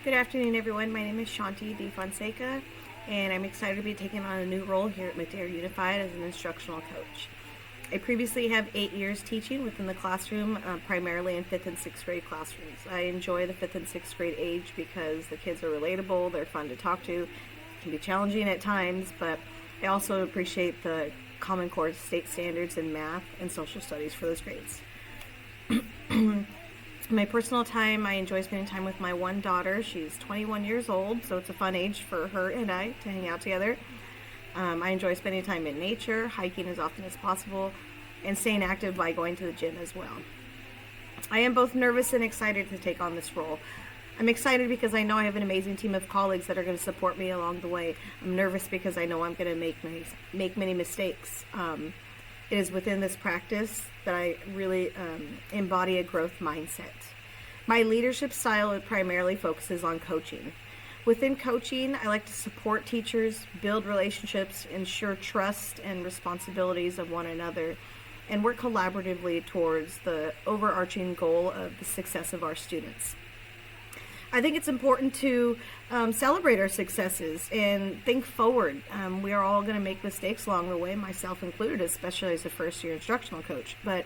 Good afternoon, everyone. My name is Shanti D. Fonseca, and I'm excited to be taking on a new role here at Madera Unified as an instructional coach. I previously have 8 years teaching within the classroom, primarily in 5th and 6th grade classrooms. I enjoy the 5th and 6th grade age because the kids are relatable, they're fun to talk to, can be challenging at times, but I also appreciate the Common Core state standards in math and social studies for those grades. My personal time, I enjoy spending time with my one daughter. She's 21 years old, so it's a fun age for her and I to hang out together. I enjoy spending time in nature, hiking as often as possible, and staying active by going to the gym as well. I am both nervous and excited to take on this role. I'm excited because I know I have an amazing team of colleagues that are going to support me along the way. I'm nervous because I know I'm going to make many mistakes. It is within this practice that I really embody a growth mindset. My leadership style primarily focuses on coaching. Within coaching, I like to support teachers, build relationships, ensure trust and responsibilities of one another, and work collaboratively towards the overarching goal of the success of our students. I think it's important to celebrate our successes and think forward. We are all going to make mistakes along the way, myself included, especially as a first-year instructional coach. But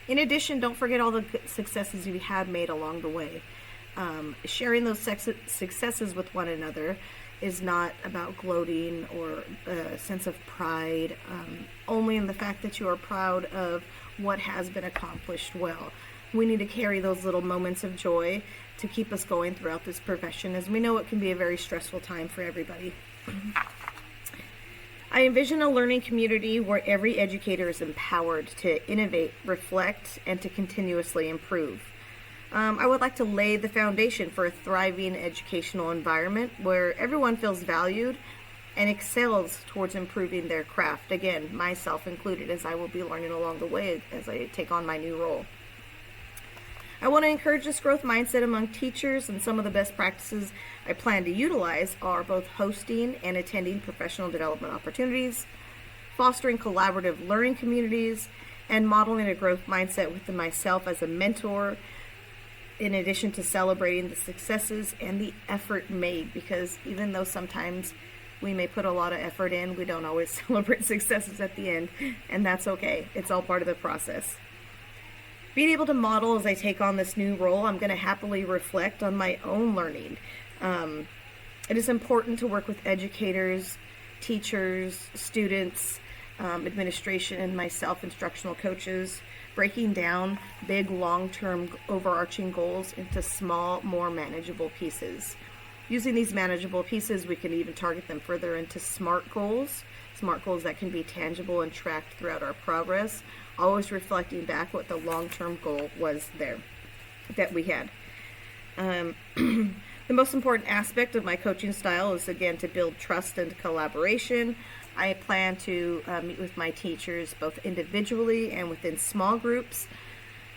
in addition, don't forget all the successes you have made along the way. Sharing those successes with one another is not about gloating or a sense of pride, only in the fact that you are proud of what has been accomplished well. We need to carry those little moments of joy to keep us going throughout this profession, as we know it can be a very stressful time for everybody. I envision a learning community where every educator is empowered to innovate, reflect, and to continuously improve. I would like to lay the foundation for a thriving educational environment where everyone feels valued and excels towards improving their craft. Again, myself included, as I will be learning along the way as I take on my new role. I want to encourage this growth mindset among teachers, and some of the best practices I plan to utilize are both hosting and attending professional development opportunities, fostering collaborative learning communities, and modeling a growth mindset within myself as a mentor, in addition to celebrating the successes and the effort made, because even though sometimes we may put a lot of effort in, we don't always celebrate successes at the end, and that's okay. It's all part of the process. Being able to model as I take on this new role, I'm going to happily reflect on my own learning. It is important to work with educators, teachers, students, administration, and myself, instructional coaches, breaking down big, long-term, overarching goals into small, more manageable pieces. Using these manageable pieces, we can even target them further into SMART goals that can be tangible and tracked throughout our progress, always reflecting back what the long-term goal was there that we had. The most important aspect of my coaching style is, again, to build trust and collaboration. I plan to meet with my teachers both individually and within small groups.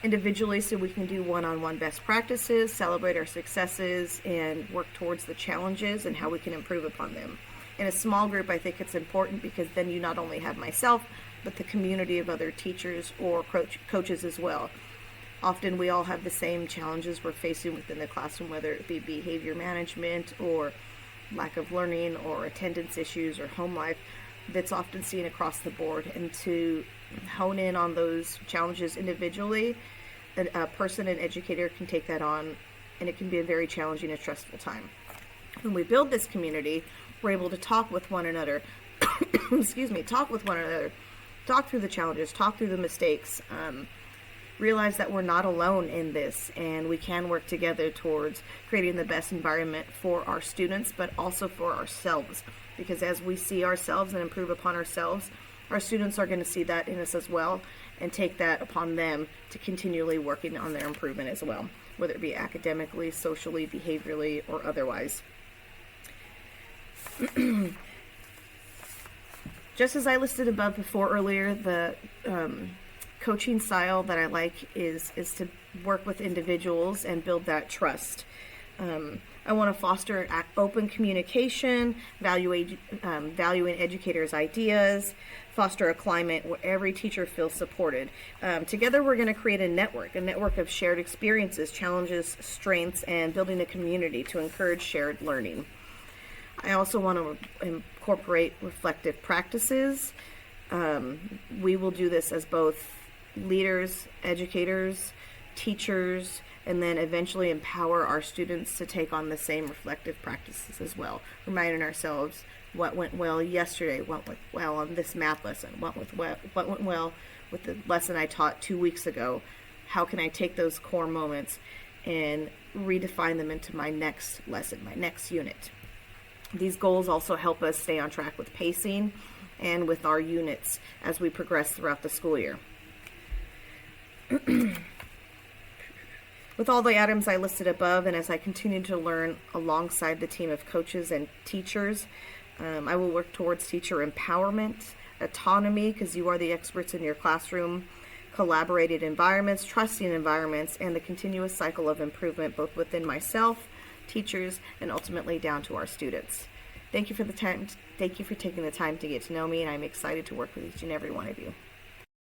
Individually, so we can do one-on-one best practices, celebrate our successes, and work towards the challenges and how we can improve upon them. In a small group, I think it's important because then you not only have myself, but the community of other teachers or coaches as well. Often we all have the same challenges we're facing within the classroom, whether it be behavior management or lack of learning or attendance issues or home life. That's often seen across the board, and to hone in on those challenges individually, a person, an educator can take that on, and it can be a very challenging and stressful time. When we build this community, we're able to talk with one another, talk through the challenges, talk through the mistakes, realize that we're not alone in this, and we can work together towards creating the best environment for our students, but also for ourselves. Because as we see ourselves and improve upon ourselves, our students are going to see that in us as well and take that upon them to continually working on their improvement as well, whether it be academically, socially, behaviorally, or otherwise. Just as I listed above before earlier, the coaching style that I like is to work with individuals and build that trust. I want to foster open communication, valuing educators' ideas, foster a climate where every teacher feels supported. Together, we're going to create a network of shared experiences, challenges, strengths, and building a community to encourage shared learning. I also want to incorporate reflective practices. We will do this as both leaders, educators, teachers, and then eventually empower our students to take on the same reflective practices as well, reminding ourselves what went well yesterday, what went well on this math lesson, what went well with the lesson I taught 2 weeks ago. How can I take those core moments and redefine them into my next lesson, my next unit? These goals also help us stay on track with pacing and with our units as we progress throughout the school year. With all the items I listed above, and as I continue to learn alongside the team of coaches and teachers, I will work towards teacher empowerment, autonomy, because you are the experts in your classroom, collaborated environments, trusting environments, and the continuous cycle of improvement both within myself, teachers, and ultimately down to our students. Thank you for the time. Thank you for taking the time to get to know me, and I'm excited to work with each and every one of you.